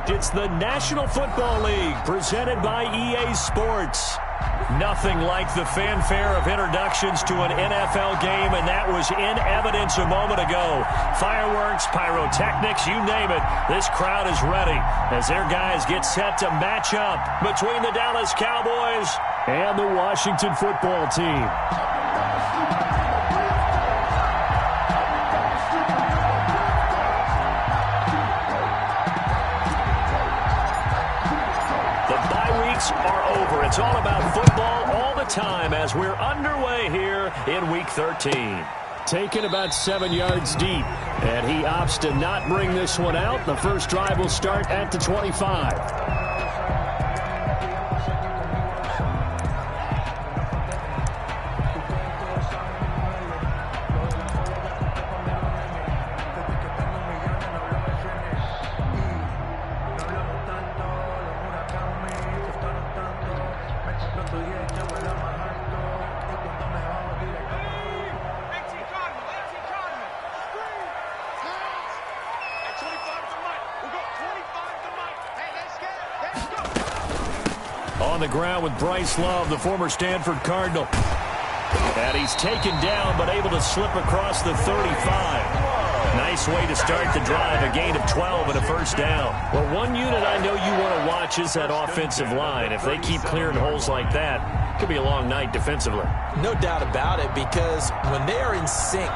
correct. It's the National Football League presented by EA Sports. Nothing like the fanfare of introductions to an NFL game, and that was in evidence a moment ago. Fireworks, pyrotechnics, you name it. This crowd is ready as their guys get set to match up between the Dallas Cowboys and the Washington Football Team. Are over. It's all about football all the time as we're underway here in Week 13. Taken about 7 yards deep, and he opts to not bring this one out. The first drive will start at the 25. On the ground with Bryce Love, the former Stanford Cardinal. And he's taken down, but able to slip across the 35. Nice way to start the drive, a gain of 12 and a first down. Well, one unit I know you want to watch is that offensive line. If they keep clearing holes like that, it could be a long night defensively. No doubt about it, because when they are in sync,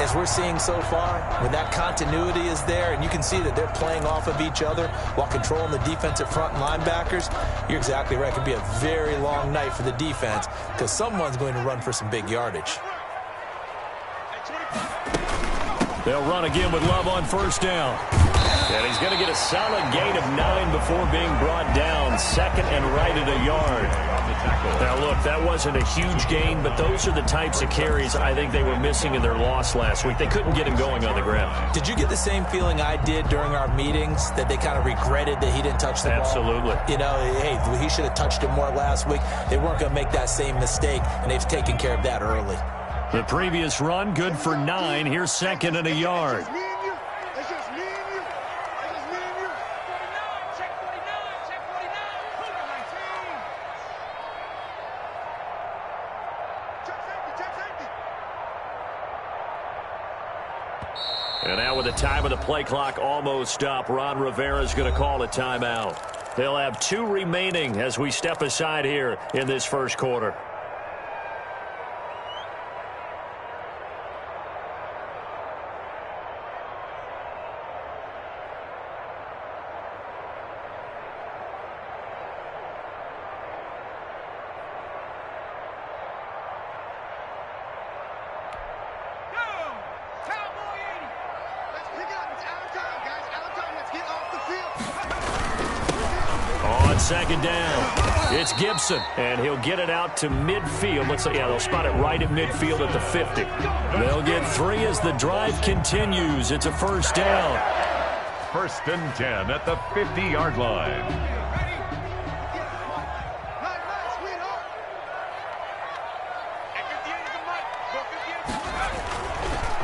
as we're seeing so far, when that continuity is there and you can see that they're playing off of each other while controlling the defensive front linebackers, you're exactly right. It could be a very long night for the defense because someone's going to run for some big yardage. They'll run again with Love on first down. And he's going to get a solid gain of 9 before being brought down. Second and right at a yard. Now, look, that wasn't a huge gain, but those are the types of carries I think they were missing in their loss last week. They couldn't get him going on the ground. Did you get the same feeling I did during our meetings, that they kind of regretted that he didn't touch the ball? Absolutely. You know, hey, he should have touched it more last week. They weren't going to make that same mistake, and they've taken care of that early. The previous run, good for 9. Here's second and a yard. And now with the time of the play clock almost up, Ron Rivera's going to call a timeout. They'll have 2 remaining as we step aside here in this first quarter. Second down. It's Gibson, and he'll get it out to midfield. They'll spot it right at midfield at the 50. They'll get 3 as the drive continues. It's a first down. First and 10 at the 50-yard line.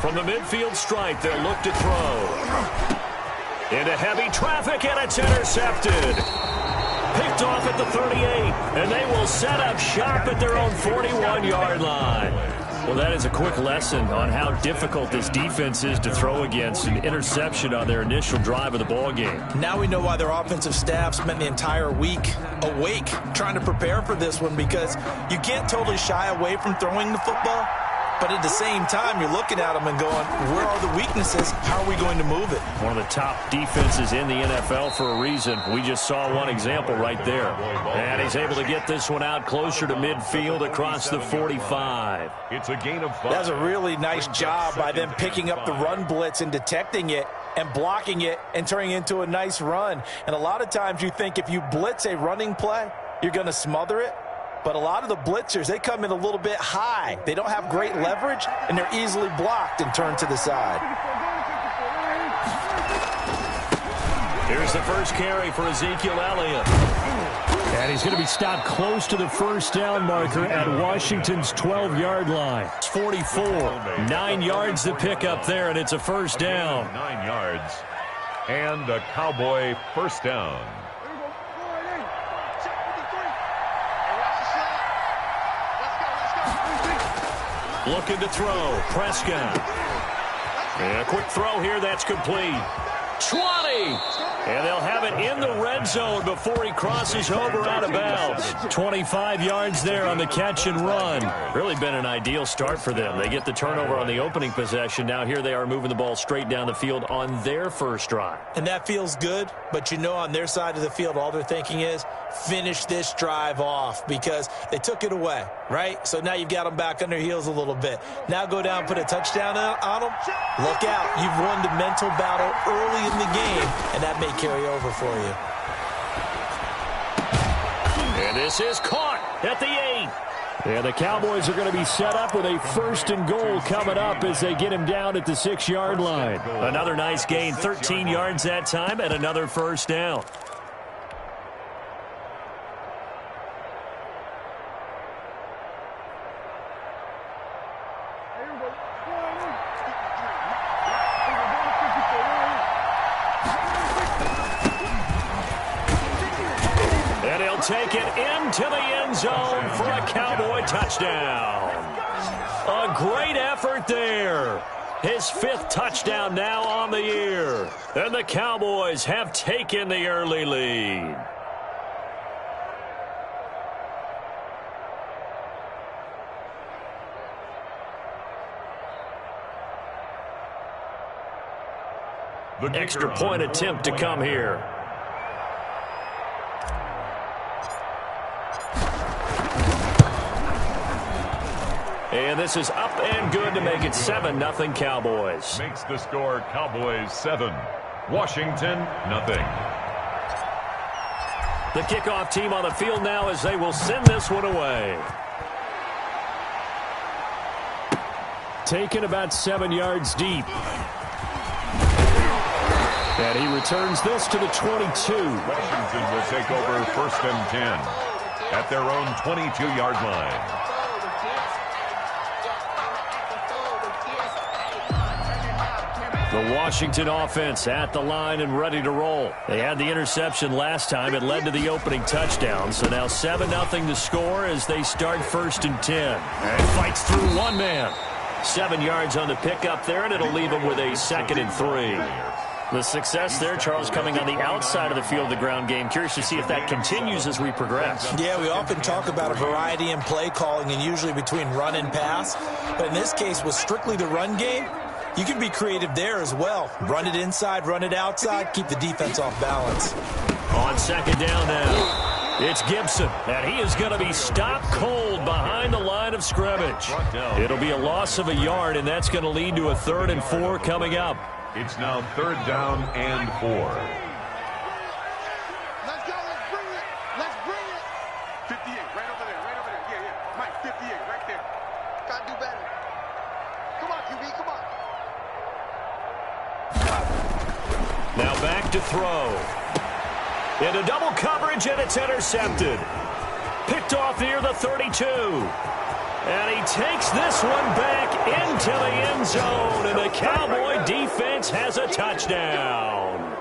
From the midfield stripe, they'll look to throw. Into heavy traffic, and it's intercepted. Picked off at the 38, and they will set up shop at their own 41-yard line. Well, that is a quick lesson on how difficult this defense is to throw against. An interception on their initial drive of the ball game. Now we know why their offensive staff spent the entire week awake trying to prepare for this one, because you can't totally shy away from throwing the football. But at the same time, you're looking at them and going, where are the weaknesses? How are we going to move it? One of the top defenses in the NFL for a reason. We just saw one example right there. And he's able to get this one out closer to midfield across the 45. It's a gain of 5. That's a really nice job by them picking up the run blitz and detecting it and blocking it and turning it into a nice run. And a lot of times you think if you blitz a running play, you're going to smother it. But a lot of the blitzers, they come in a little bit high. They don't have great leverage, and they're easily blocked and turned to the side. Here's the first carry for Ezekiel Elliott. And he's going to be stopped close to the first down marker at Washington's 12-yard line. It's 44. 9 yards to pick up there, and it's a first down. 9 yards. And a Cowboy first down. Looking to throw. Prescott. And a quick throw here. That's complete. 20. And they'll have it in the red zone before he crosses over out of bounds. 25 yards there on the catch and run. Really been an ideal start for them. They get the turnover on the opening possession. Now here they are moving the ball straight down the field on their first drive. And that feels good, but you know on their side of the field, all they're thinking is finish this drive off because they took it away, right? So now you've got them back on their heels a little bit. Now go down, put a touchdown on them. Look out. You've won the mental battle early in the game, and that may carry over for you. And this is caught at the 8. And the Cowboys are going to be set up with a first and goal coming up as they get him down at the 6-yard line. Another nice gain, 13 yards that time, and another first down. Take it into the end zone for a Cowboy touchdown. A great effort there. His 5th touchdown now on the year. And the Cowboys have taken the early lead. Extra point attempt to come here. And this is up and good to make it 7-0 Cowboys. Makes the score Cowboys 7. Washington, nothing. The kickoff team on the field now as they will send this one away. Taken about 7 yards deep. And he returns this to the 22. Washington will take over 1st and 10 at their own 22-yard line. The Washington offense at the line and ready to roll. They had the interception last time. It led to the opening touchdown. So now 7-0 to score as they start 1st and 10. And fights through one man. 7 yards on the pickup there, and it'll leave him with a 2nd and 3. The success there, Charles, coming on the outside of the field of the ground game. Curious to see if that continues as we progress. Yeah, we often talk about a variety in play calling and usually between run and pass. But in this case, with strictly the run game, you can be creative there as well. Run it inside, run it outside, keep the defense off balance. On 2nd down now, it's Gibson, and he is going to be stopped cold behind the line of scrimmage. It'll be a loss of a yard, and that's going to lead to a 3rd and 4 coming up. It's now 3rd down and 4. Let's go, let's bring it, let's bring it. 58, right over there, yeah, Mike, 58, right there. Gotta do better. Come on, QB, come on. Now back to throw. Into double coverage, and it's intercepted. Picked off near the 32. And he takes this one back into the end zone, and the Cowboy defense has a touchdown.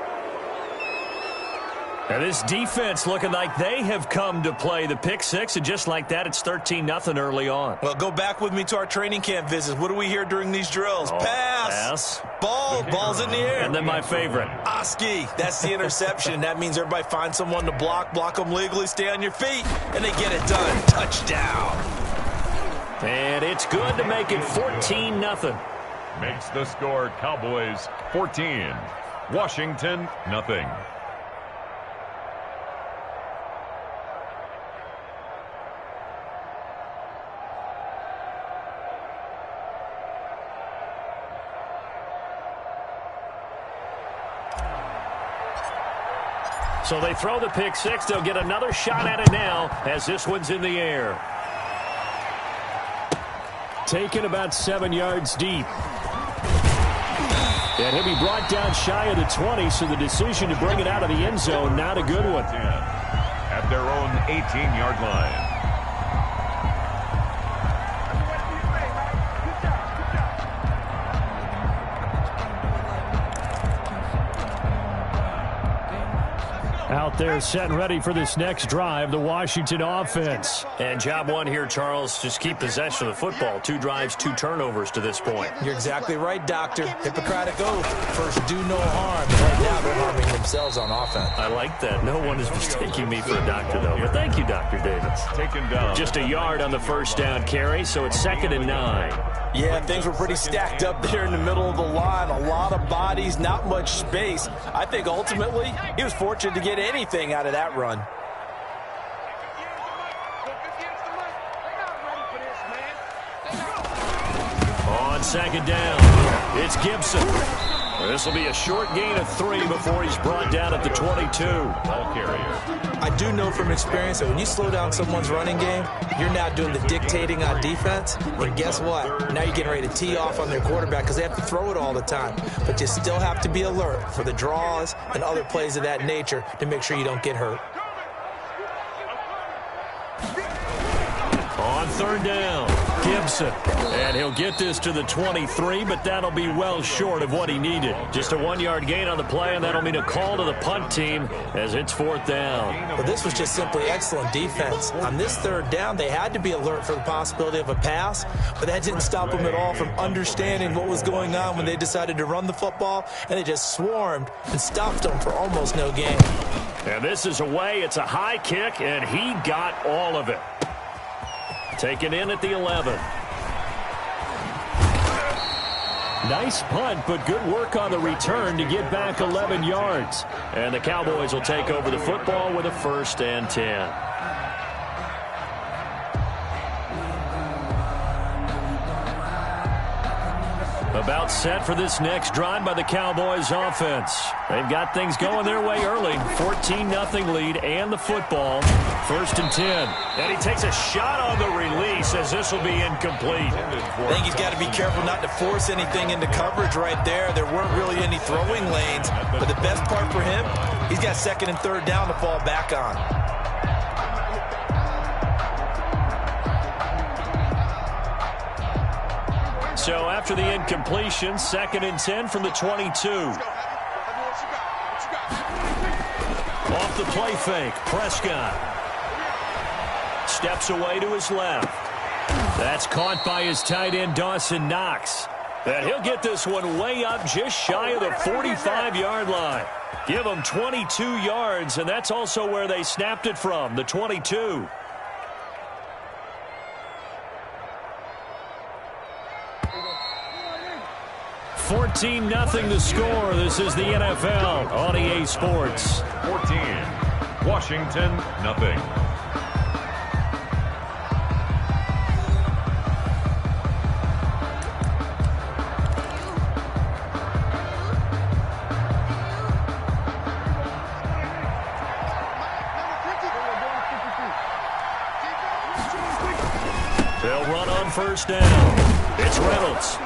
And this defense looking like they have come to play the pick six, and just like that, it's 13-0 early on. Well, go back with me to our training camp visits. What do we hear during these drills? Pass. Ball's in the air. And then my favorite. Oski, that's the interception. That means everybody find someone to block them legally, stay on your feet, and they get it done. Touchdown. And it's good to make it 14-0. Makes the score Cowboys 14. Washington, nothing. So they throw the pick six. They'll get another shot at it now as this one's in the air. Taken about 7 yards deep. And he'll be brought down shy of the 20, so the decision to bring it out of the end zone, not a good one. At their own 18-yard line. Out there set and ready for this next drive, the Washington offense. And job one here, Charles, just keep possession of the football. 2 drives, 2 turnovers to this point. You're exactly right, Doctor. Hippocratic oath. First, do no harm. Right now, they're harming themselves on offense. I like that. No one is mistaking me for a doctor, though. But thank you, Dr. Davis. Taken down. Just a yard on the first down carry, so it's 2nd and 9. Yeah, things were pretty stacked up there in the middle of the line. A lot of bodies, not much space. I think ultimately he was fortunate to get anything out of that run. On 2nd down, it's Gibson. This will be a short gain of 3 before he's brought down at the 22. Ball carrier. I do know from experience that when you slow down someone's running game, you're now doing the dictating on defense. And guess what? Now you're getting ready to tee off on their quarterback because they have to throw it all the time. But you still have to be alert for the draws and other plays of that nature to make sure you don't get hurt. On 3rd down, Gibson. And he'll get this to the 23, but that'll be well short of what he needed. Just a 1-yard gain on the play, and that'll mean a call to the punt team as it's 4th down. Well, this was just simply excellent defense. On this 3rd down, they had to be alert for the possibility of a pass, but that didn't stop them at all from understanding what was going on when they decided to run the football, and they just swarmed and stopped them for almost no gain. And this is away. It's a high kick, and he got all of it. Taken in at the 11. Nice punt, but good work on the return to get back 11 yards. And the Cowboys will take over the football with a 1st and 10. About set for this next drive by the Cowboys offense. They've got things going their way early. 14-0 lead and the football. 1st and 10. And he takes a shot on the release as this will be incomplete. I think he's got to be careful not to force anything into coverage right there. There weren't really any throwing lanes. But the best part for him, he's got 2nd and 3rd down to fall back on. So after the incompletion, 2nd and 10 from the 22. Off the play fake, Prescott. Steps away to his left. That's caught by his tight end, Dawson Knox. And he'll get this one way up just shy of the 45-yard line. Give him 22 yards, and that's also where they snapped it from, the 22. $14-0 the score. This is the NFL on EA Sports. 14. Washington, nothing. They'll run on 1st down. It's Reynolds.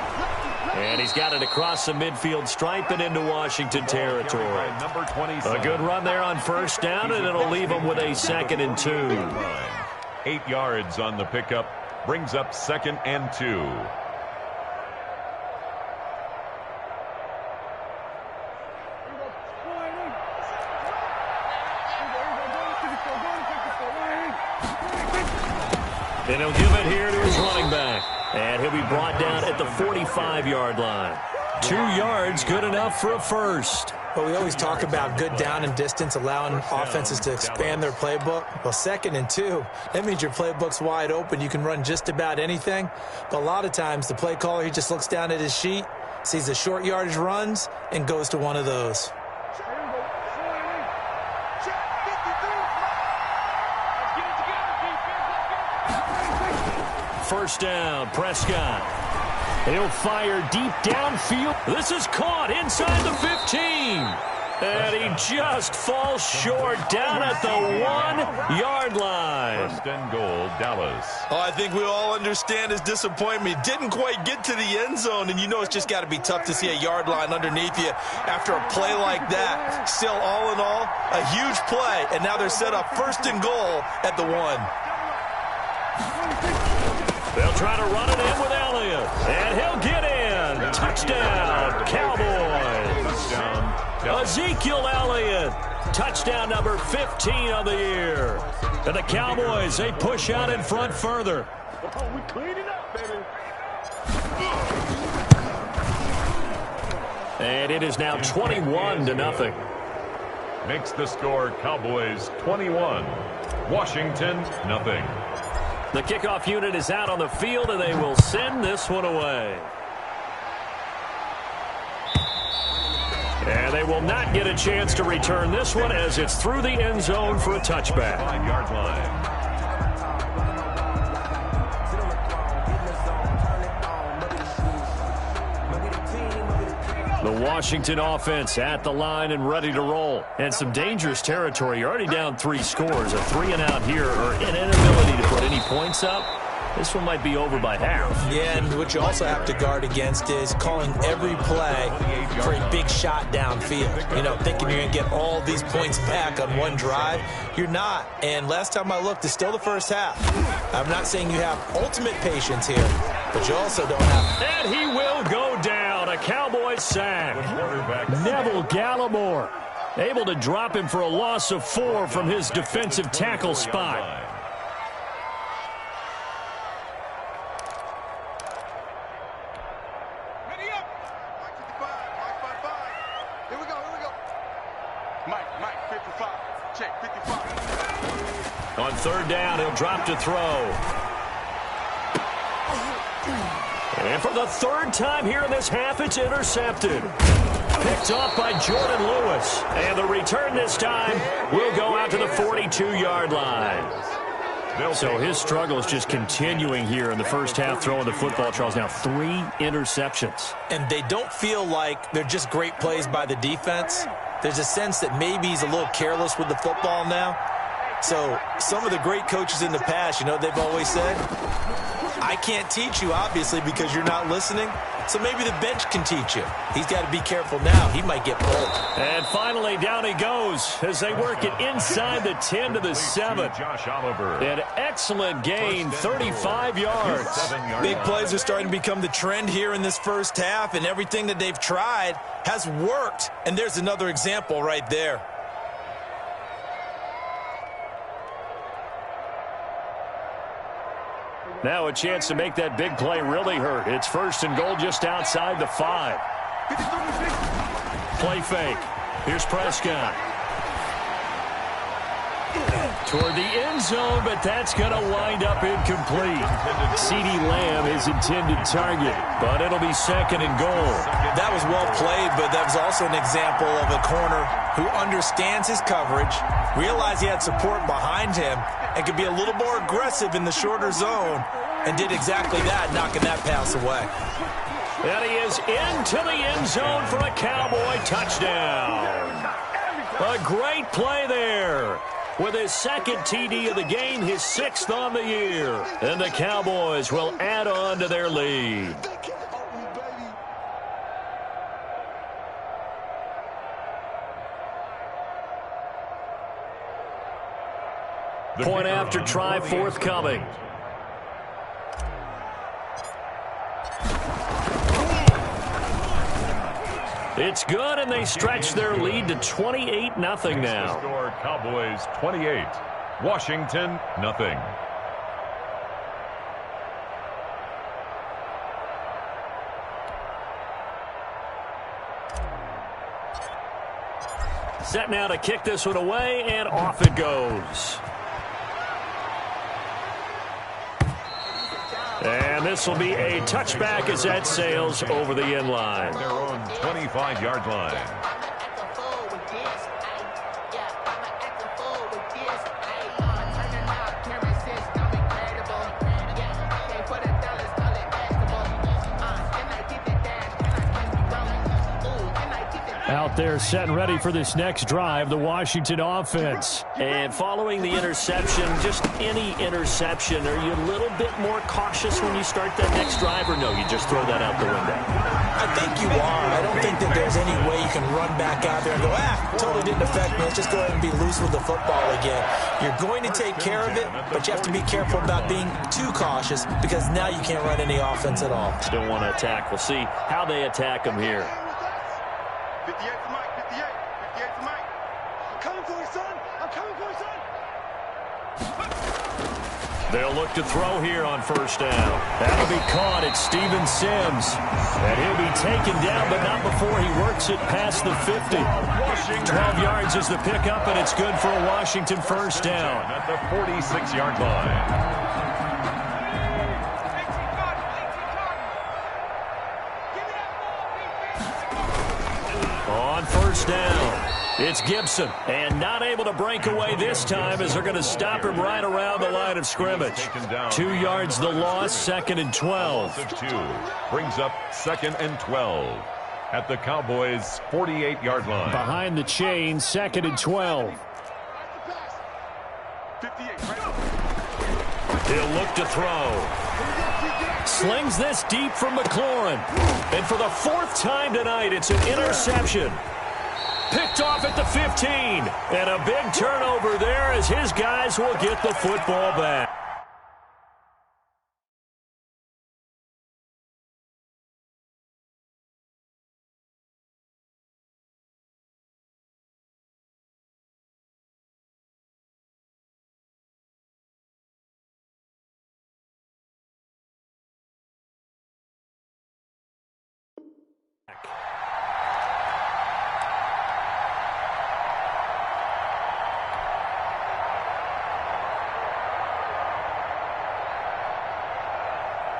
And he's got it across the midfield stripe and into Washington territory. A good run there on 1st down, and it'll leave him with a 2nd and 2. 8 yards on the pickup. Brings up 2nd and 2. And he'll give it here to his running back. And he'll be brought down at the 45-yard line. 2 yards, good enough for a 1st. Well, we always talk about good down and distance, allowing offenses to expand their playbook. Well, 2nd and 2, that means your playbook's wide open. You can run just about anything. But a lot of times, the play caller, he just looks down at his sheet, sees the short yardage runs, and goes to one of those. First down, Prescott. He'll fire deep downfield. This is caught inside the 15. And he just falls short down at the 1-yard line. 1st and goal, Dallas. Oh, I think we all understand his disappointment. Didn't quite get to the end zone, and you know it's just got to be tough to see a yard line underneath you after a play like that. Still, all in all, a huge play, and now they're set up 1st and goal at the 1. They'll try to run it in with Elliott, and he'll get in. Touchdown, Cowboys. Touchdown, Ezekiel Elliott. Touchdown number 15 on the year. And the Cowboys, they push out in front further. We clean it up, baby. And it is now 21-0. Makes the score Cowboys 21, Washington nothing. The kickoff unit is out on the field, and they will send this one away. And they will not get a chance to return this one as it's through the end zone for a touchback. 5-yard line. The Washington offense at the line and ready to roll. And some dangerous territory. You're already down 3 scores. A 3-and-out here or an inability to put any points up. This one might be over by half. Yeah, and what you also have to guard against is calling every play for a big shot downfield. You know, thinking you're going to get all these points back on one drive. You're not. And last time I looked, it's still the first half. I'm not saying you have ultimate patience here, but you also don't have. And he will go down. A Cowboys sack. Neville Gallimore able to drop him for a loss of 4 from his defensive tackle spot. On third down, he'll drop to throw. And for the third time here in this half, it's intercepted. Picked off by Jordan Lewis. And the return this time will go out to the 42-yard line. So his struggle is just continuing here in the first half, throwing the football, Charles. Now 3 interceptions. And they don't feel like they're just great plays by the defense. There's a sense that maybe he's a little careless with the football now. So some of the great coaches in the past, you know, they've always said, I can't teach you, obviously, because you're not listening. So maybe the bench can teach you. He's got to be careful now. He might get pulled. And finally, down he goes as they work it inside the 10 to the 7. Josh Oliver. An excellent gain, 35 yards. Big plays are starting to become the trend here in this first half, and everything that they've tried has worked. And there's another example right there. Now a chance to make that big play really hurt. It's first and goal just outside the 5. Play fake. Here's Prescott. Toward the end zone, but that's going to wind up incomplete. CeeDee Lamb is intended target, but it'll be second and goal. That was well played, but that was also an example of a corner who understands his coverage, realized he had support behind him, and could be a little more aggressive in the shorter zone, and did exactly that, knocking that pass away. And he is into the end zone for a Cowboy touchdown. A great play there. With his second TD of the game, his 6th on the year. And the Cowboys will add on to their lead. Point after try forthcoming. It's good, and they stretch their lead to 28-0 now. Score Cowboys 28, Washington nothing. Set now to kick this one away, and off it goes. And this will be a touchback as that sails over the end line. Their own 25-yard line. Out there set and ready for this next drive, the Washington offense. And following the interception, just any interception, are you a little bit more cautious when you start that next drive, or no, you just throw that out the window? I think you are. I don't think that there's any way you can run back out there and go, totally didn't affect me. Let's just go ahead and be loose with the football again. You're going to take care of it, but you have to be careful about being too cautious because now you can't run any offense at all. Don't want to attack. We'll see how they attack them here. 58 for Mike, 58. to Mike. I'm coming for you, son. I'm coming for you, son. They'll look to throw here on first down. That'll be caught. It's Steven Sims. And he'll be taken down, but not before he works it past the 50. 12 yards is the pickup, and it's good for a Washington first down. At the 46-yard line. On first down, it's Gibson. And not able to break away this time as they're going to stop him right around the line of scrimmage. 2 yards the loss, 2nd and 12. Brings up 2nd and 12 at the Cowboys' 48-yard line. Behind the chain, 2nd and 12. He'll look to throw. Slings this deep from McLaurin. And for the 4th time tonight, it's an interception. Picked off at the 15. And a big turnover there as his guys will get the football back.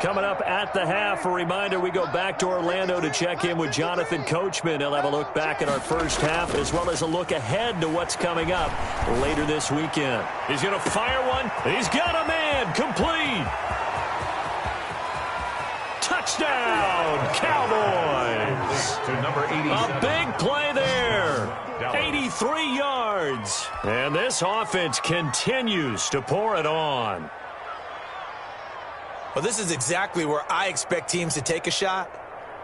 Coming up at the half, a reminder, we go back to Orlando to check in with Jonathan Coachman. He'll have a look back at our first half as well as a look ahead to what's coming up later this weekend. He's going to fire one. He's got a man. Complete. Touchdown, Cowboys. To number 87. A big play there. 83 yards. And this offense continues to pour it on. Well, this is exactly where I expect teams to take a shot.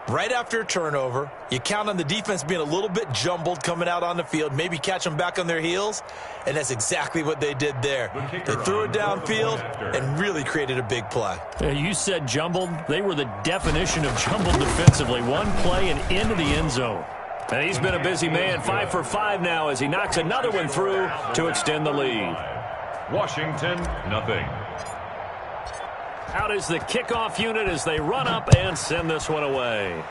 Right after a turnover, you count on the defense being a little bit jumbled coming out on the field, maybe catch them back on their heels, and that's exactly what they did there. They threw it downfield and really created a big play. Yeah, you said jumbled. They were the definition of jumbled defensively. One play and into the end zone. And he's been a busy man, 5 for 5 now as he knocks another one through to extend the lead. Washington, nothing. Out is the kickoff unit as they run up and send this one away.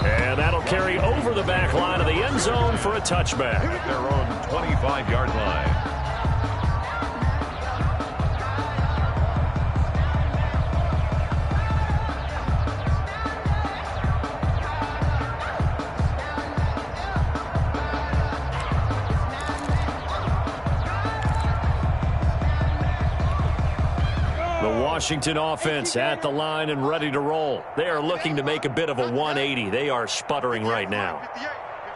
And that'll carry over the back line of the end zone for a touchback. At their own 25-yard line. Washington offense at the line and ready to roll. They are looking to make a bit of a 180. They are sputtering right now.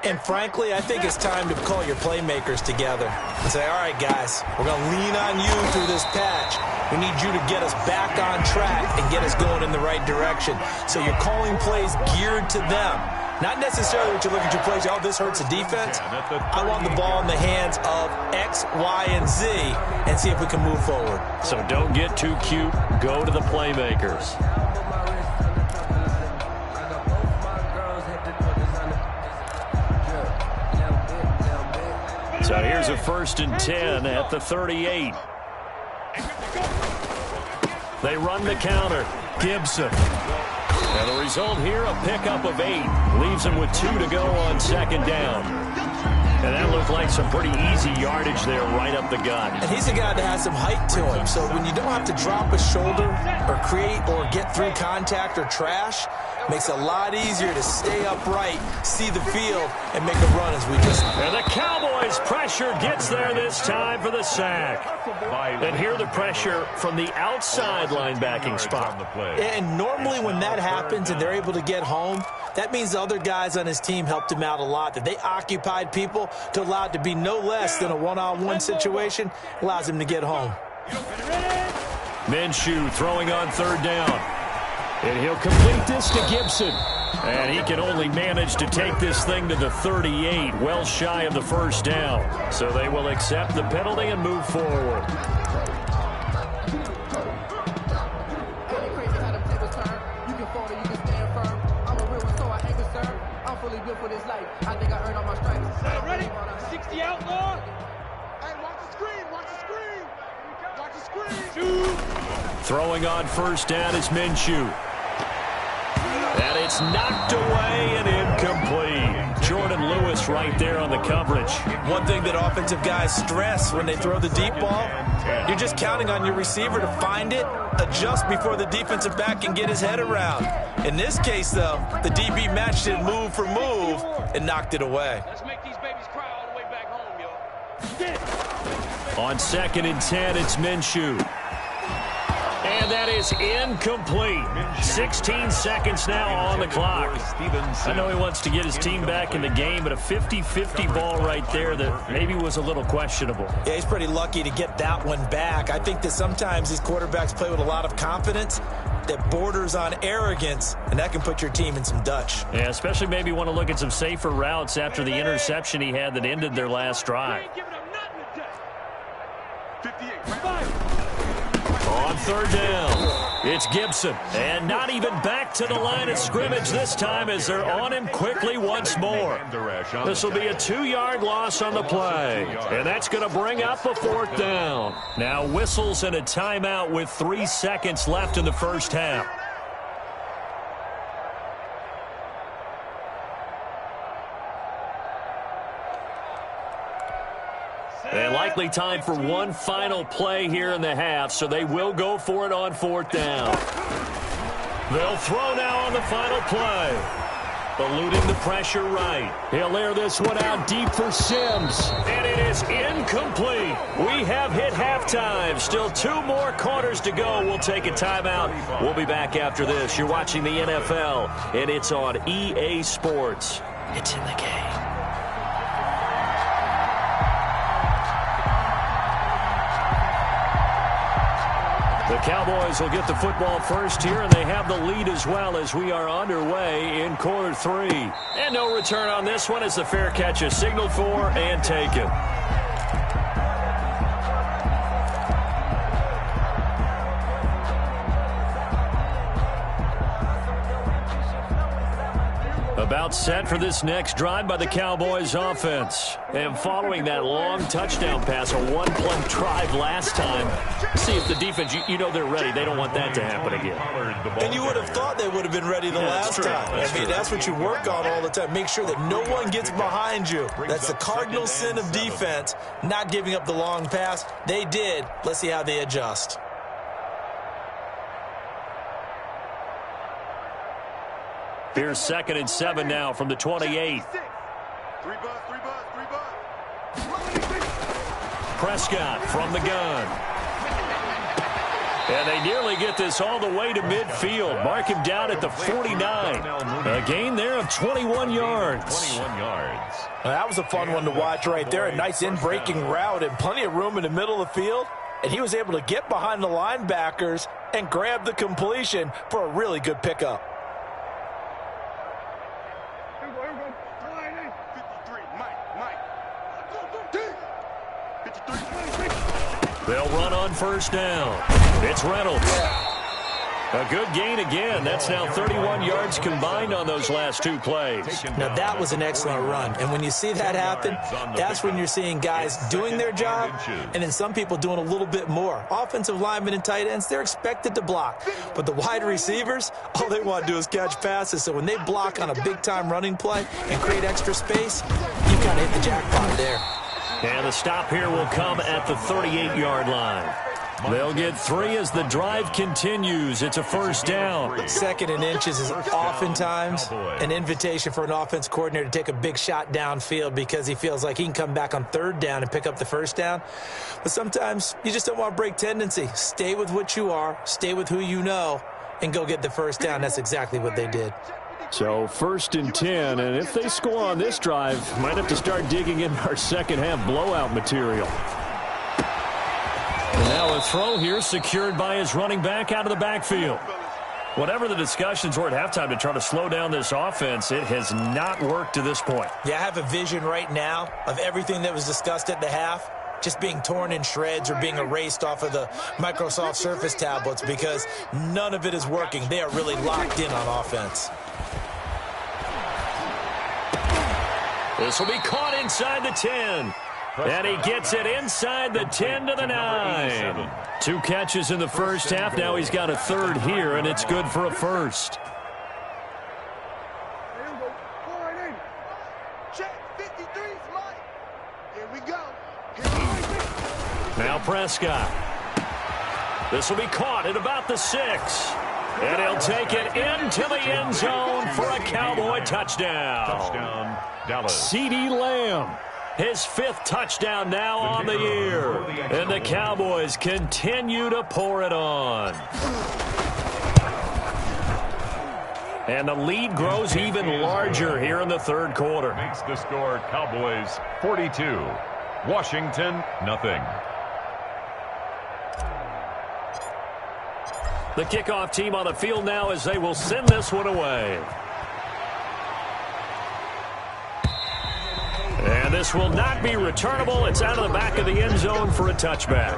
And frankly, I think it's time to call your playmakers together and say, all right, guys, we're going to lean on you through this patch. We need you to get us back on track and get us going in the right direction. So you're calling plays geared to them. Not necessarily what you look at your plays, oh, this hurts the defense. I want the ball in the hands of X, Y, and Z and see if we can move forward. So don't get too cute. Go to the playmakers. So here's a 1st and 10 at the 38. They run the counter. Gibson. And the result here, a pickup of 8. Leaves him with 2 to go on 2nd down. And that looked like some pretty easy yardage there right up the gut. And he's a guy that has some height to him. So when you don't have to drop a shoulder or create or get through contact or trash, makes it a lot easier to stay upright, see the field, and make a run as we just... And the Cowboys pressure gets there this time for the sack. And here the pressure from the outside linebacking spot. And normally when that happens and they're able to get home, that means the other guys on his team helped him out a lot. That they occupied people to allow it to be no less than a one-on-one situation, allows him to get home. Minshew throwing on 3rd down. And he'll complete this to Gibson. And he can only manage to take this thing to the 38, well shy of the 1st down. So they will accept the penalty and move forward. really built for this life. I think I earned all my stripes. Hey, ready? 60 outlaw. Hey, watch the screen. Watch the screen. Watch the screen. Shoot. Throwing on first down is Minshew. And it's knocked away and incomplete. Jordan Lewis right there on the coverage. One thing that offensive guys stress when they throw the deep ball, you're just counting on your receiver to find it, adjust before the defensive back can get his head around. In this case, though, the DB matched it move for move and knocked it away. Let's make these babies cry all the way back home, yo. On 2nd and 10, it's Minshew. And that is incomplete. 16 seconds now on the clock. I know he wants to get his team back in the game, but a 50-50 ball right there that maybe was a little questionable. Yeah, he's pretty lucky to get that one back. I think that sometimes these quarterbacks play with a lot of confidence that borders on arrogance, and that can put your team in some Dutch. Yeah, especially maybe want to look at some safer routes after the interception he had that ended their last drive. 58. On 3rd down, it's Gibson. And not even back to the line of scrimmage this time as they're on him quickly once more. This will be a 2-yard loss on the play. And that's going to bring up a 4th down. Now whistles and a timeout with 3 seconds left in the first half. And likely time for one final play here in the half, so they will go for it on 4th down. They'll throw now on the final play. Eluding the pressure right. He'll air this one out deep for Sims. And it is incomplete. We have hit halftime. Still 2 more quarters to go. We'll take a timeout. We'll be back after this. You're watching the NFL, and it's on EA Sports. It's in the game. The Cowboys will get the football first here, and they have the lead as well as we are underway in quarter 3. And no return on this one as the fair catch is signaled for and taken. About set for this next drive by the Cowboys offense. And following that long touchdown pass, a 1-play drive last time. See if the defense, you know they're ready. They don't want that to happen again. And you would have thought they would have been ready the last time. I mean, that's what you work on all the time. Make sure that no one gets behind you. That's the cardinal sin of defense, not giving up the long pass. They did. Let's see how they adjust. Here's 2nd and 7 now from the 28. Prescott from the gun. And they nearly get this all the way to midfield. Mark him down at the 49. A gain there of 21 yards. 21 yards. Well, that was a fun one to watch right there. A nice in-breaking route and plenty of room in the middle of the field. And he was able to get behind the linebackers and grab the completion for a really good pickup. They'll run on first down. It's Reynolds. A good gain again. That's now 31 yards combined on those last 2 plays. Now, that was an excellent run. And when you see that happen, that's when you're seeing guys doing their job and then some people doing a little bit more. Offensive linemen and tight ends, they're expected to block. But the wide receivers, all they want to do is catch passes. So when they block on a big-time running play and create extra space, you've got to hit the jackpot there. And the stop here will come at the 38-yard line. They'll get 3 as the drive continues. It's a first down. 2nd and inches is oftentimes an invitation for an offense coordinator to take a big shot downfield because he feels like he can come back on 3rd down and pick up the first down. But sometimes you just don't want to break tendency. Stay with what you are, stay with who you know, and go get the first down. That's exactly what they did. So 1st and 10, and if they score on this drive, might have to start digging in our second half blowout material. And now a throw here secured by his running back out of the backfield. Whatever the discussions were at halftime to try to slow down this offense, it has not worked to this point. Yeah, I have a vision right now of everything that was discussed at the half just being torn in shreds or being erased off of the Microsoft Surface tablets because none of it is working. They are really locked in on offense. This will be caught inside the 10. And he gets it inside the 10 to the 9. 2 catches in the first half. Now he's got a third here, and it's good for a first. Now Prescott. This will be caught at about the 6. And he'll take it into the end zone for a Cowboy touchdown. Touchdown, Dallas. CeeDee Lamb. His 5th touchdown now on the year. And the Cowboys continue to pour it on. And the lead grows even larger here in the third quarter. Makes the score Cowboys 42. Washington, nothing. The kickoff team on the field now as they will send this one away. And this will not be returnable. It's out of the back of the end zone for a touchback.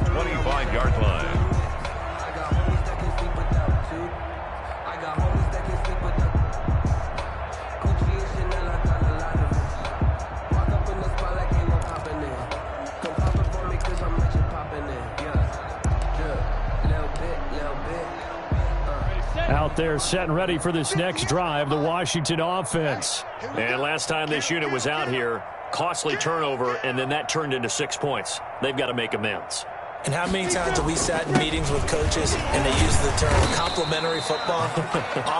25-yard line. Out there set and ready for this next drive, the Washington offense. And last time this unit was out here, costly turnover, and then that turned into 6 points. They've got to make amends. And how many times have we sat in meetings with coaches and they use the term complementary football?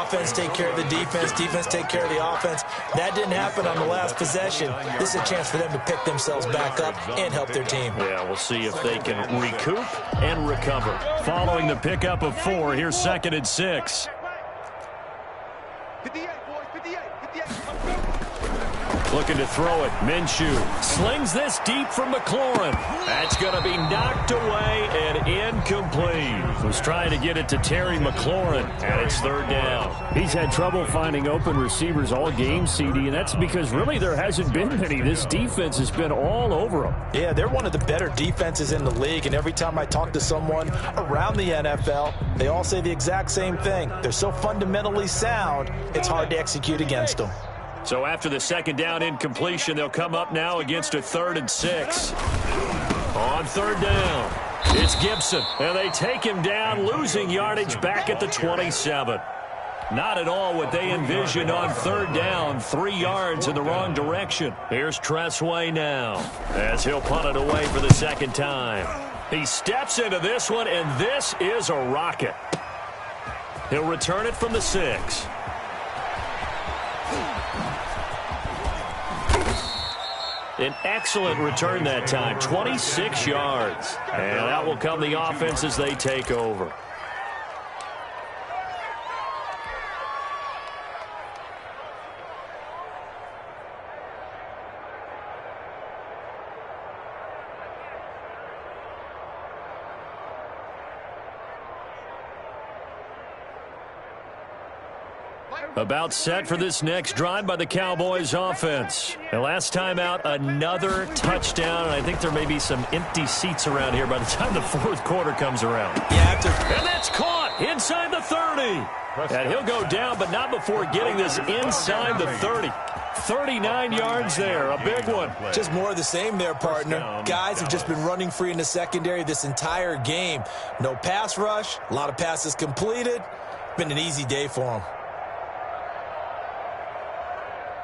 Offense take care of the defense, defense take care of the offense. That didn't happen on the last possession. This is a chance for them to pick themselves back up and help their team. Yeah, we'll see if they can recoup and recover. Following the pickup of 4, here's 2nd and 6. 58, boys, 58, 58. Looking to throw it. Minshew slings this deep from McLaurin. That's going to be knocked away and incomplete. Was trying to get it to Terry McLaurin, and it's 3rd down. He's had trouble finding open receivers all game, CD, and that's because really there hasn't been any. This defense has been all over them. Yeah, they're one of the better defenses in the league, and every time I talk to someone around the NFL, they all say the exact same thing. They're so fundamentally sound, it's hard to execute against them. So after the 2nd down incompletion, they'll come up now against a 3rd and 6. On 3rd down, it's Gibson, and they take him down, losing yardage back at the 27. Not at all what they envisioned on 3rd down, 3 yards in the wrong direction. Here's Tressway now, as he'll punt it away for the 2nd time. He steps into this one, and this is a rocket. He'll return it from the 6. An excellent return that time, 26 yards. And that will come the offense as they take over. About set for this next drive by the Cowboys offense. And last time out, another touchdown. And I think there may be some empty seats around here by the time the 4th quarter comes around. Yeah, and that's caught inside the 30. And he'll go down, but not before getting this inside the 30. 39 yards there, a big one. just more of the same there, partner. Guys have just been running free in the secondary this entire game. No pass rush, a lot of passes completed. Been an easy day for them.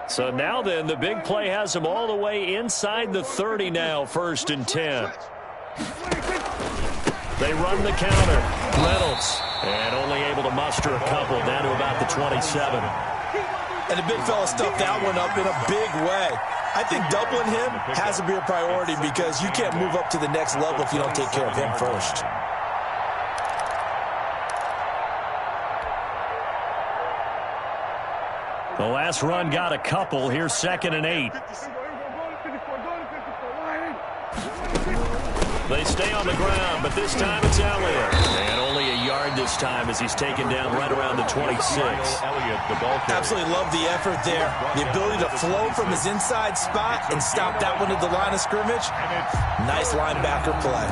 So now then, the big play has them all the way inside the 30 now, 1st and 10. They run the counter. Reynolds, and only able to muster a couple down to about the 27. And the big fella stuffed that one up in a big way. I think doubling him has to be a priority because you can't move up to the next level if you don't take care of him first. The last run got a couple. Here's 2nd and 8. They stay on the ground, but this time it's Elliott. And only a yard this time as he's taken down right around the 26. Absolutely love the effort there. The ability to flow from his inside spot and stop that one at the line of scrimmage. Nice linebacker play.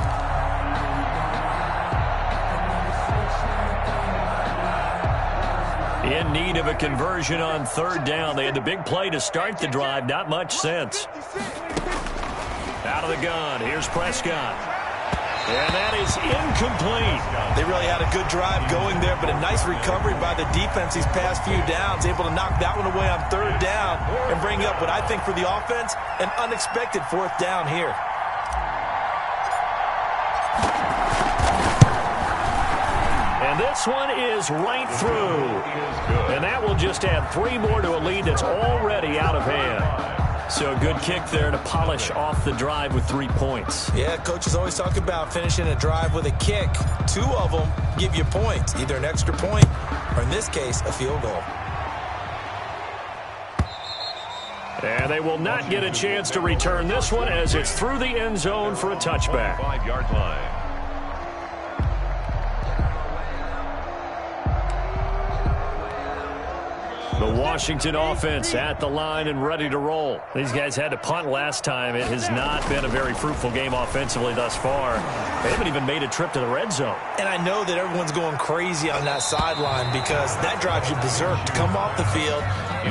In need of a conversion on third down. They had the big play to start the drive. Not much sense. Out of the gun. Here's Prescott. And that is incomplete. They really had a good drive going there, but a nice recovery by the defense these past few downs, able to knock that one away on third down and bring up what I think for the offense, an unexpected fourth down here. And this one is right through. And that will just add 3 more to a lead that's already out of hand. So a good kick there to polish off the drive with 3 points. Yeah, coaches always talk about finishing a drive with a kick. 2 of them give you points, either an extra point or, in this case, a field goal. And they will not get a chance to return this one as it's through the end zone for a touchback. 5-yard line. The Washington offense at the line and ready to roll. These guys had to punt last time. It has not been a very fruitful game offensively thus far. They haven't even made a trip to the red zone. And I know that everyone's going crazy on that sideline because that drives you berserk to come off the field,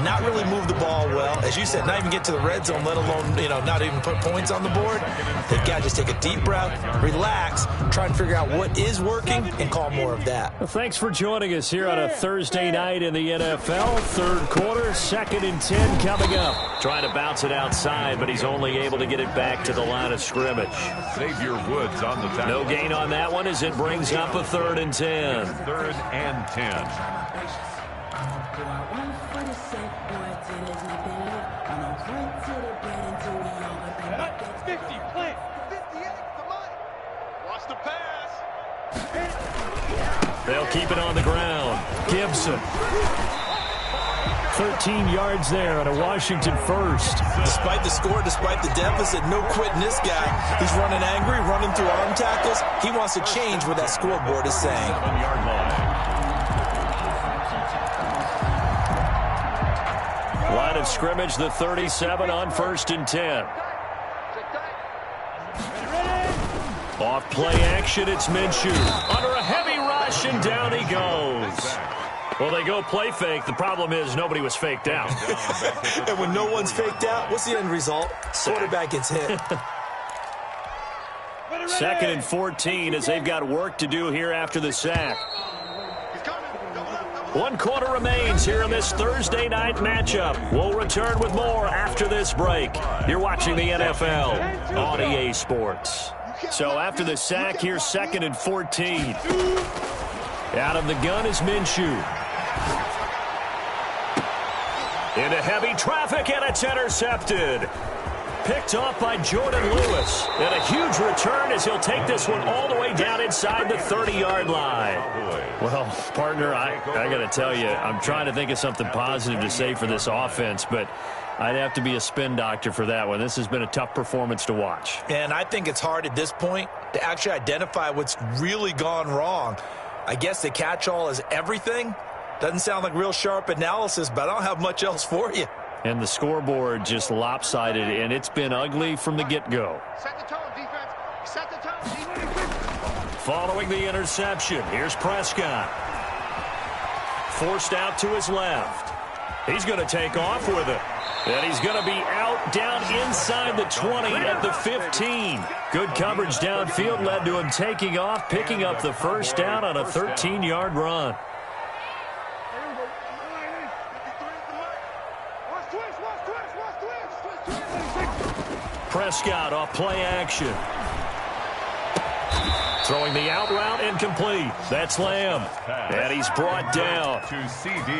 not really move the ball well. As you said, not even get to the red zone, let alone, not even put points on the board. They've got to just take a deep breath, relax, try and figure out what is working, and call more of that. Well, thanks for joining us here on a Thursday night in the NFL. Third quarter, 2nd and 10 coming up. Trying to bounce it outside, but he's only able to get it back to the line of scrimmage. Xavier Woods on the tackle. No gain on that one as it brings up a 3rd and 10. 3rd and 10. They'll keep it on the ground. Gibson. 13 yards there on a Washington first. Despite the score, despite the deficit, no quitting this guy. He's running angry, running through arm tackles. He wants to change what that scoreboard is saying. 7-yard line. Line of scrimmage, the 37 on 1st and 10. Off play action, it's Minshew. Under a heavy rush, and down he goes. Well, they go play fake. The problem is nobody was faked out. And when no one's faked out, what's the end result? Quarterback gets hit. 2nd and 14 as they've got work to do here after the sack. 1 quarter remains here in this Thursday night matchup. We'll return with more after this break. You're watching the NFL on EA Sports. So after the sack, here's 2nd and 14. Out of the gun is Minshew. Into heavy traffic, and it's intercepted. Picked off by Jordan Lewis. And a huge return as he'll take this one all the way down inside the 30-yard line. Well, partner, I got to tell you, I'm trying to think of something positive to say for this offense, but I'd have to be a spin doctor for that one. This has been a tough performance to watch. And I think it's hard at this point to actually identify what's really gone wrong. I guess the catch-all is everything. Doesn't sound like real sharp analysis, but I don't have much else for you. And the scoreboard just lopsided, and it's been ugly from the get-go. Set the tone, defense. Set the tone, defense. Following the interception, here's Prescott. Forced out to his left. He's going to take off with it. And he's going to be out down inside the 20 at the 15. Good coverage downfield led to him taking off, picking up the first down on a 13-yard run. Prescott off play action. Throwing the out route incomplete. That's Lamb. And he's brought down.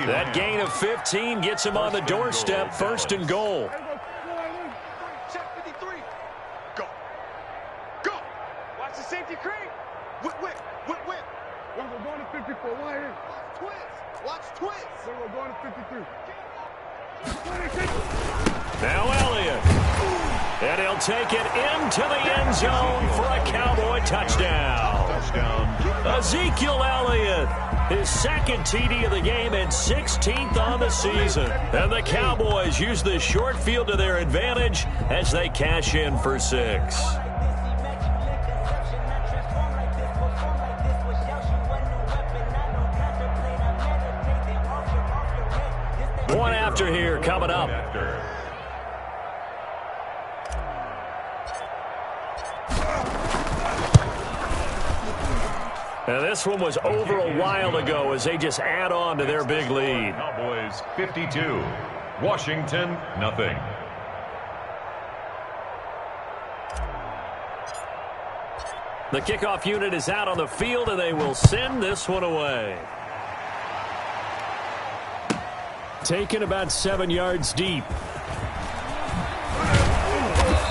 That gain of 15 gets him on the doorstep, 1st and goal. Check 53. Go. Go. Watch the safety creep. Whip. We're going to 54. Right here. Watch twist. We're going to 53. Now Elliott. And he'll take it into the end zone for a Cowboy touchdown. Ezekiel Elliott, his 2nd TD of the game and 16th on the season. And the Cowboys use the short field to their advantage as they cash in for 6. One after here coming up. Now this one was over a while ago as they just add on to their big lead. Cowboys 52, Washington nothing. The kickoff unit is out on the field, and they will send this one away. Taken about 7 yards deep.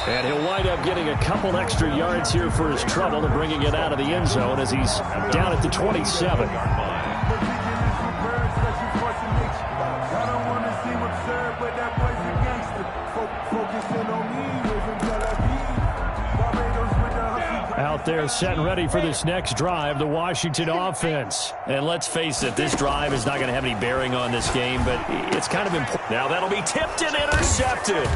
And he'll wind up getting a couple extra yards here for his trouble and bringing it out of the end zone as he's down at the 27. Out there set and ready for this next drive, the Washington offense. And let's face it, this drive is not going to have any bearing on this game, but it's kind of important. Now that'll be tipped and intercepted.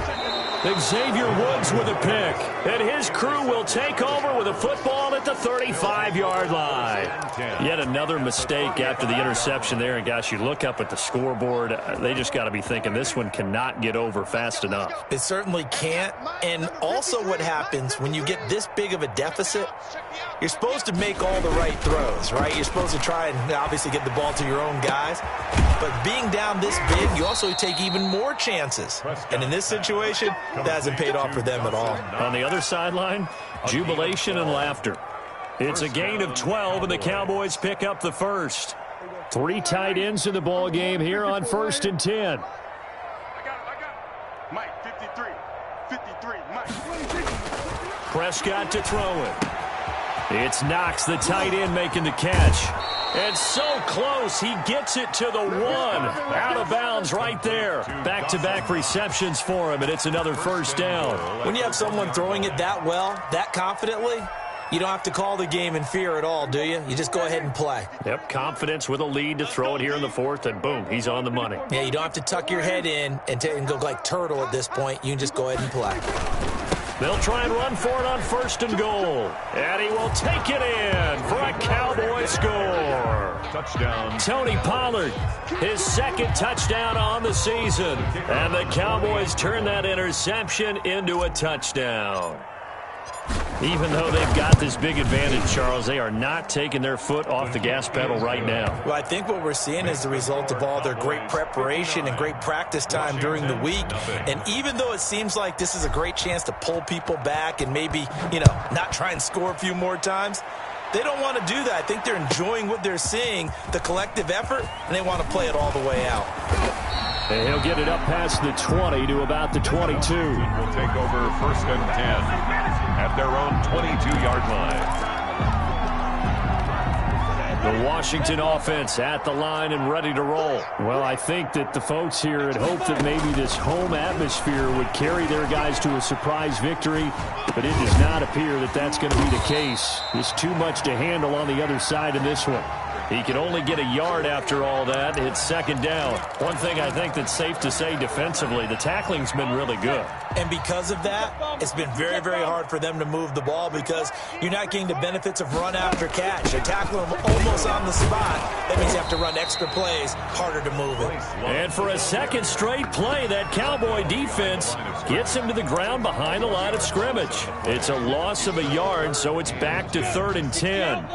Xavier Woods with a pick, and his crew will take over with a football at the 35-yard line. Yet another mistake after the interception there, and gosh, you look up at the scoreboard, they just got to be thinking this one cannot get over fast enough. It certainly can't, and also what happens when you get this big of a deficit, you're supposed to make all the right throws, right? You're supposed to try and obviously get the ball to your own guys, but being down this big, you also take even more chances, and in this situation, that hasn't paid off for them at all. On the other sideline, jubilation and laughter. It's a gain of 12, and the Cowboys pick up the first. 3 tight ends in the ball game here on 1st and 10. I got it. Mike, 53. 53, Mike. Prescott to throw it. It's Knox, the tight end, making the catch. And so close, he gets it to the 1. Out of bounds right there. Back-to-back receptions for him, and it's another first down. When you have someone throwing it that well, that confidently, you don't have to call the game in fear at all, do you? You just go ahead and play. Yep, confidence with a lead to throw it here in the 4th, and boom, he's on the money. Yeah, you don't have to tuck your head in and go like turtle at this point. You can just go ahead and play. They'll try and run for it on 1st and goal. And he will take it in for a Cowboy score. Touchdown. Tony Pollard, his 2nd touchdown on the season. And the Cowboys turn that interception into a touchdown. Even though they've got this big advantage, Charles, they are not taking their foot off the gas pedal right now. Well, I think what we're seeing is the result of all their great preparation and great practice time during the week. And even though it seems like this is a great chance to pull people back and maybe, not try and score a few more times, they don't want to do that. I think they're enjoying what they're seeing, the collective effort, and they want to play it all the way out. And he'll get it up past the 20 to about the 22. Will take over 1st and 10 at their own 22-yard line. The Washington offense at the line and ready to roll. Well, I think that the folks here had hoped that maybe this home atmosphere would carry their guys to a surprise victory, but it does not appear that that's going to be the case. There's too much to handle on the other side in this one. He can only get a yard after all that. It's 2nd down. One thing I think that's safe to say defensively, the tackling's been really good. And because of that, it's been very, very hard for them to move the ball because you're not getting the benefits of run after catch. They're tackling them almost on the spot. That means you have to run extra plays, harder to move it. And for a 2nd straight play, that Cowboy defense gets him to the ground behind the line of scrimmage. It's a loss of a yard, so it's back to 3rd and 10.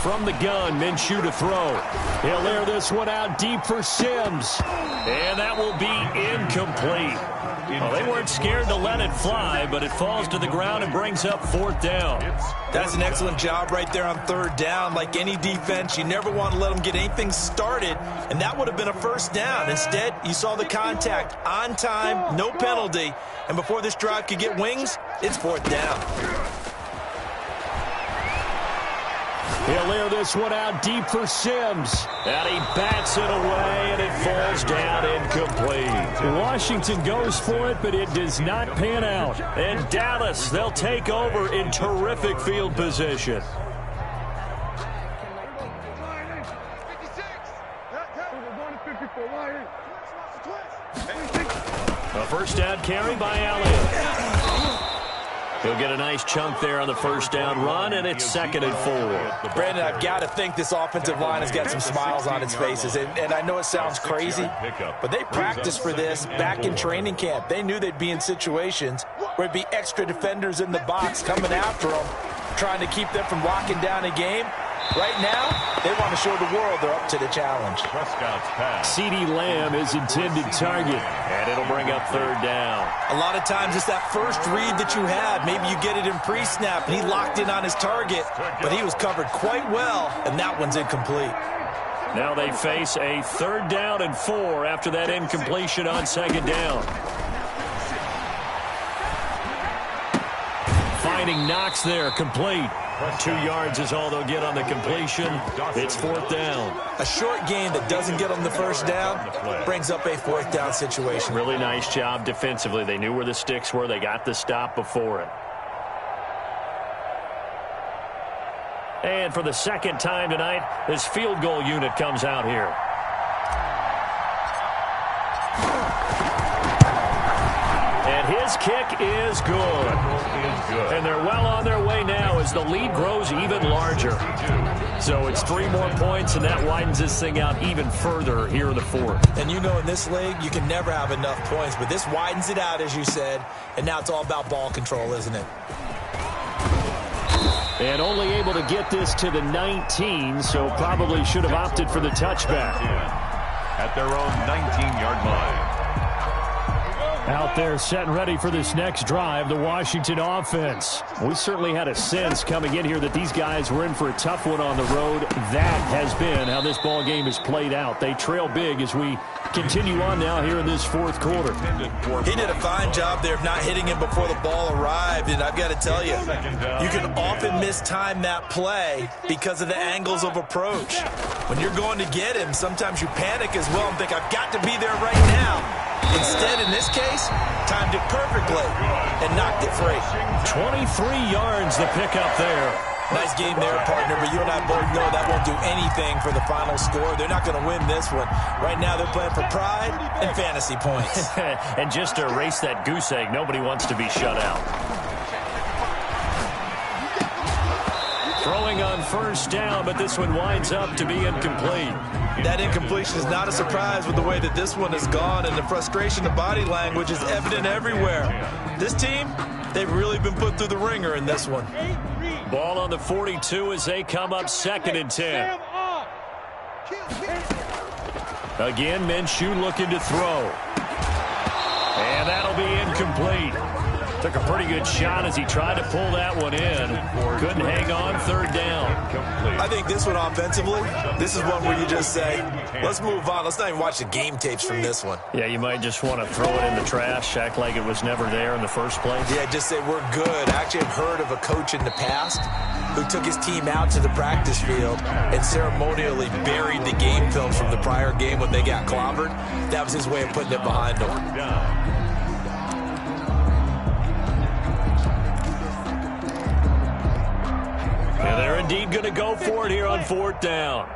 From the gun, Minshew to throw. He'll air this one out deep for Sims. And that will be incomplete. Well, they weren't scared to let it fly, but it falls to the ground and brings up 4th down. That's an excellent job right there on 3rd down. Like any defense, you never want to let them get anything started, and that would have been a 1st down. Instead, you saw the contact on time, no penalty, and before this drive could get wings, it's 4th down. He'll air this one out deep for Sims. And he bats it away, and it falls down incomplete. Washington goes for it, but it does not pan out. And Dallas, they'll take over in terrific field position. A 1st down carry by Elliott. He'll get a nice chunk there on the first down run, and it's 2nd and 4. Brandon, I've got to think this offensive line has got some smiles on its faces. And I know it sounds crazy, but they practiced for this back in training camp. They knew they'd be in situations where it'd be extra defenders in the box coming after them, trying to keep them from locking down a game. Right now, they want to show the world they're up to the challenge. CeeDee Lamb is intended target. And it'll bring up 3rd down. A lot of times it's that first read that you had. Maybe you get it in pre-snap, and he locked in on his target, but he was covered quite well, and that one's incomplete. Now they face a 3rd down and 4 after that incompletion on 2nd down. Finding Knox there, complete. 2 yards is all they'll get on the completion. It's 4th down. A short game that doesn't get them the first down brings up a 4th down situation. Really nice job defensively. They knew where the sticks were. They got the stop before it. And for the 2nd time tonight, this field goal unit comes out here. And his kick is good. And they're well on their way now as the lead grows even larger. So it's 3 more points, and that widens this thing out even further here in the 4th. And you know in this league, you can never have enough points, but this widens it out, as you said, and now it's all about ball control, isn't it? And only able to get this to the 19, so probably should have opted for the touchback. At their own 19-yard line. Out there set and ready for this next drive, the Washington offense. We certainly had a sense coming in here that these guys were in for a tough one on the road. That has been how this ball game has played out. They trail big as we continue on now here in this 4th quarter. He did a fine job there of not hitting him before the ball arrived, and I've got to tell you, you can often mistime that play because of the angles of approach. When you're going to get him, sometimes you panic as well and think, I've got to be there right now. Instead, in this case, timed it perfectly and knocked it free. 23 yards the pickup there. Nice game there, partner, but you and I both know that won't do anything for the final score. They're not going to win this one. Right now, they're playing for pride and fantasy points. And just to erase that goose egg, nobody wants to be shut out. Throwing on 1st down, but this one winds up to be incomplete. That incompletion is not a surprise with the way that this one has gone, and the frustration of body language is evident everywhere. This team, they've really been put through the ringer in this one. Ball on the 42 as they come up 2nd and 10. Again, Minshew looking to throw. And that'll be incomplete. Took a pretty good shot as he tried to pull that one in. Couldn't hang on 3rd down. I think this one offensively, this is one where you just say, let's move on. Let's not even watch the game tapes from this one. Yeah, you might just want to throw it in the trash, act like it was never there in the first place. Yeah, just say we're good. I actually have heard of a coach in the past who took his team out to the practice field and ceremonially buried the game film from the prior game when they got clobbered. That was his way of putting it behind them. Yeah, they're indeed going to go for it here on 4th down.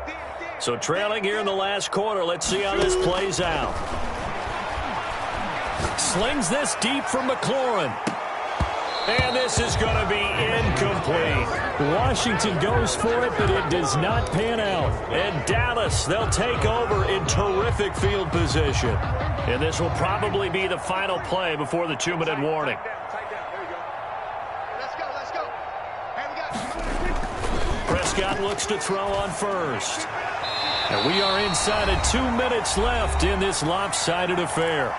So trailing here in the last quarter. Let's see how this plays out. Slings this deep from McLaurin. And this is going to be incomplete. Washington goes for it, but it does not pan out. And Dallas, they'll take over in terrific field position. And this will probably be the final play before the 2-minute warning. Prescott looks to throw on 1st. And we are inside of 2 minutes left in this lopsided affair.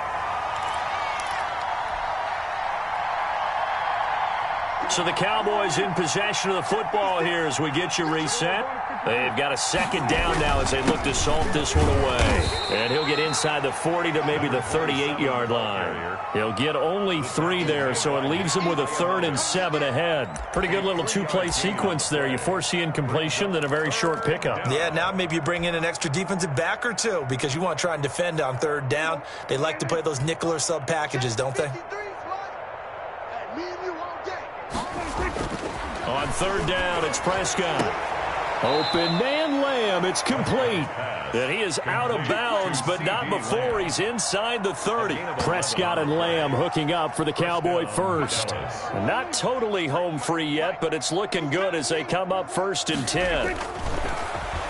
So the Cowboys in possession of the football here as we get you reset. They've got a 2nd down now as they look to salt this one away. And he'll get inside the 40 to maybe the 38-yard line. He'll get only 3 there, so it leaves him with a 3rd and 7 ahead. Pretty good little 2-play sequence there. You force the incompletion, then a very short pickup. Yeah, now maybe you bring in an extra defensive back or 2 because you want to try and defend on 3rd down. They like to play those nickel or sub packages, don't they? On 3rd down, it's Prescott. Open man Lamb. It's complete. And he is out of bounds, but not before he's inside the 30. Prescott and Lamb hooking up for the Cowboy first. Not totally home free yet, but it's looking good as they come up 1st and 10.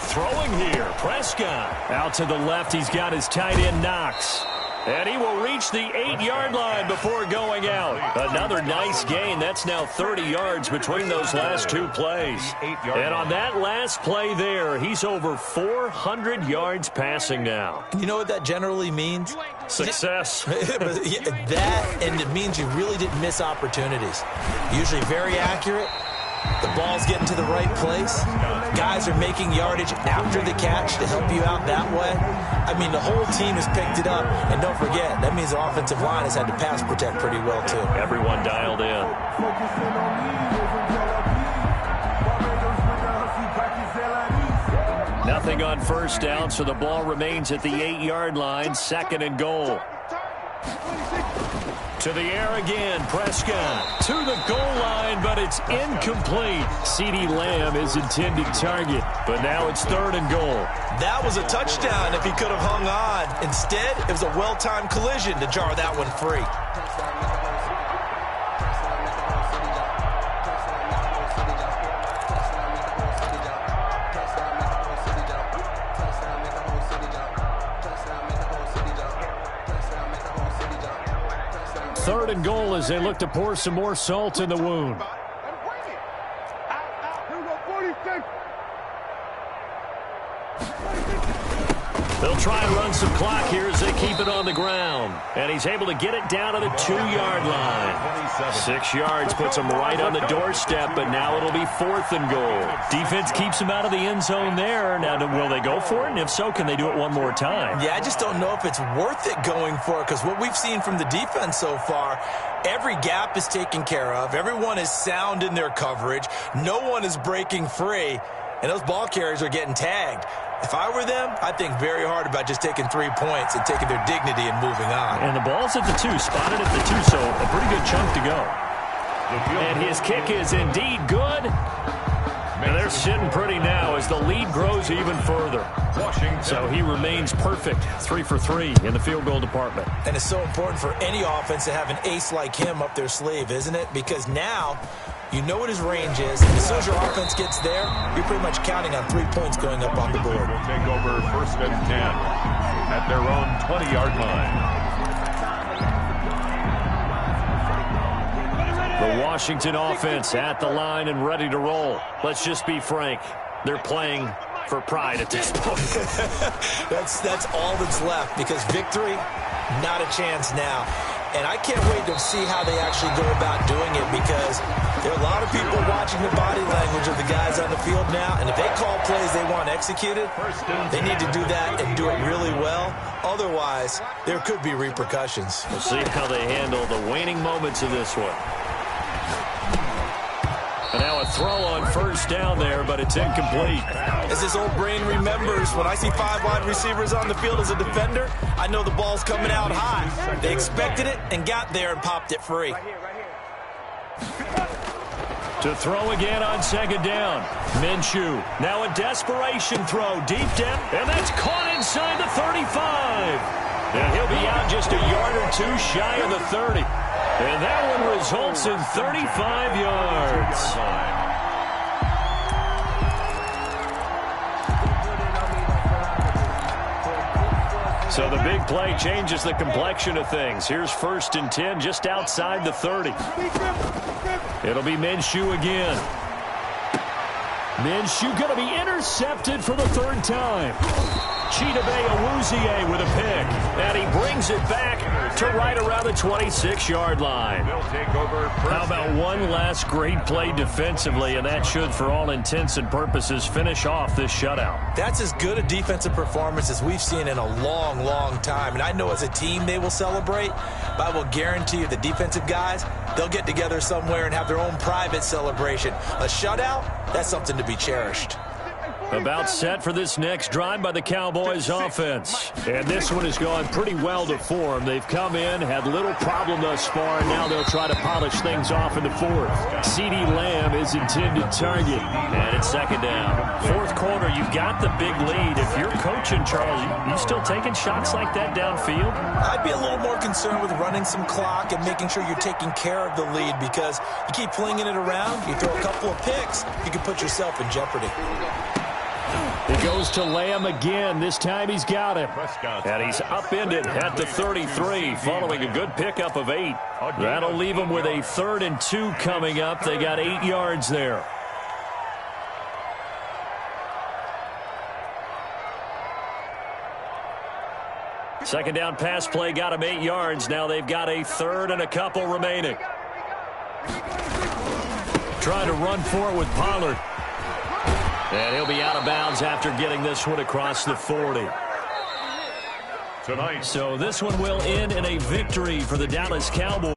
Throwing here, Prescott. Out to the left, he's got his tight end Knox. And he will reach the 8-yard line before going out. Another nice gain. That's now 30 yards between those last two plays. And on that last play there, he's over 400 yards passing now. You know what that generally means? Success. That, and it means you really didn't miss opportunities. Usually very accurate. The ball's getting to the right place. Guys are making yardage after the catch to help you out that way. I mean, the whole team has picked it up. And don't forget, that means the offensive line has had to pass protect pretty well, too. Everyone dialed in. Nothing on first down, so the ball remains at the 8-yard line. 2nd and goal. To the air again, Prescott to the goal line, but it's incomplete. CeeDee Lamb is intended target, but now it's 3rd and goal. That was a touchdown if he could have hung on. Instead, it was a well-timed collision to jar that one free. Third and goal as they look to pour some more salt in the wound. They'll try and run some clock here as they keep it on the ground. And he's able to get it down to the 2-yard line. 6 yards puts him right on the doorstep, but now it'll be 4th and goal. Defense keeps him out of the end zone there. Now, will they go for it? And if so, can they do it one more time? Yeah, I just don't know if it's worth it going for it, because what we've seen from the defense so far, every gap is taken care of. Everyone is sound in their coverage. No one is breaking free, and those ball carriers are getting tagged. If I were them, I'd think very hard about just taking 3 points and taking their dignity and moving on. And the ball's at the 2, spotted at the 2, so a pretty good chunk to go. And his kick is indeed good. And they're sitting pretty now as the lead grows even further. So he remains perfect, 3 for 3 in the field goal department. And it's so important for any offense to have an ace like him up their sleeve, isn't it? Because now you know what his range is, and as soon as your offense gets there, you're pretty much counting on 3 points going up on the board. Will take over 1st and 10 at their own 20-yard line. The Washington offense at the line and ready to roll. Let's just be frank. They're playing for pride at this point. That's all that's left, because victory, not a chance now. And I can't wait to see how they actually go about doing it, because there are a lot of people watching the body language of the guys on the field now, and if they call plays they want executed, they need to do that and do it really well. Otherwise, there could be repercussions. We'll see how they handle the waning moments of this one. And now a throw on first down there, but it's incomplete. As this old brain remembers, when I see 5 wide receivers on the field as a defender, I know the ball's coming out high. They expected it and got there and popped it free. To throw again on 2nd down. Minshew. Now a desperation throw deep down, and that's caught inside the 35. And he'll be out just a yard or 2 shy of the 30. And that one results in 35 yards. So the big play changes the complexion of things. Here's 1st and 10 just outside the 30. It'll be Minshew again. Minshew going to be intercepted for the 3rd time. Chidobe Awuzie with a pick. And he brings it back to right around the 26-yard line. How about one last great play defensively, and that should, for all intents and purposes, finish off this shutout. That's as good a defensive performance as we've seen in a long, long time. And I know as a team they will celebrate, but I will guarantee you the defensive guys, they'll get together somewhere and have their own private celebration. A shutout, that's something to be cherished. About set for this next drive by the Cowboys offense. And this one has gone pretty well to form. They've come in, had little problem thus far, and now they'll try to polish things off in the fourth. CeeDee Lamb is intended target. And it's second down. Fourth quarter, you've got the big lead. If you're coaching, Charles, you still taking shots like that downfield? I'd be a little more concerned with running some clock and making sure you're taking care of the lead, because you keep flinging it around, you throw a couple of picks, you can put yourself in jeopardy. It goes to Lamb again. This time he's got him. And he's upended at the 33 following a good pickup of 8. That'll leave him with a 3rd and 2 coming up. They got 8 yards there. Second down pass play got him 8 yards. Now they've got a 3rd and a couple remaining. Trying to run for it with Pollard. And he'll be out of bounds after getting this one across the 40. So this one will end in a victory for the Dallas Cowboys.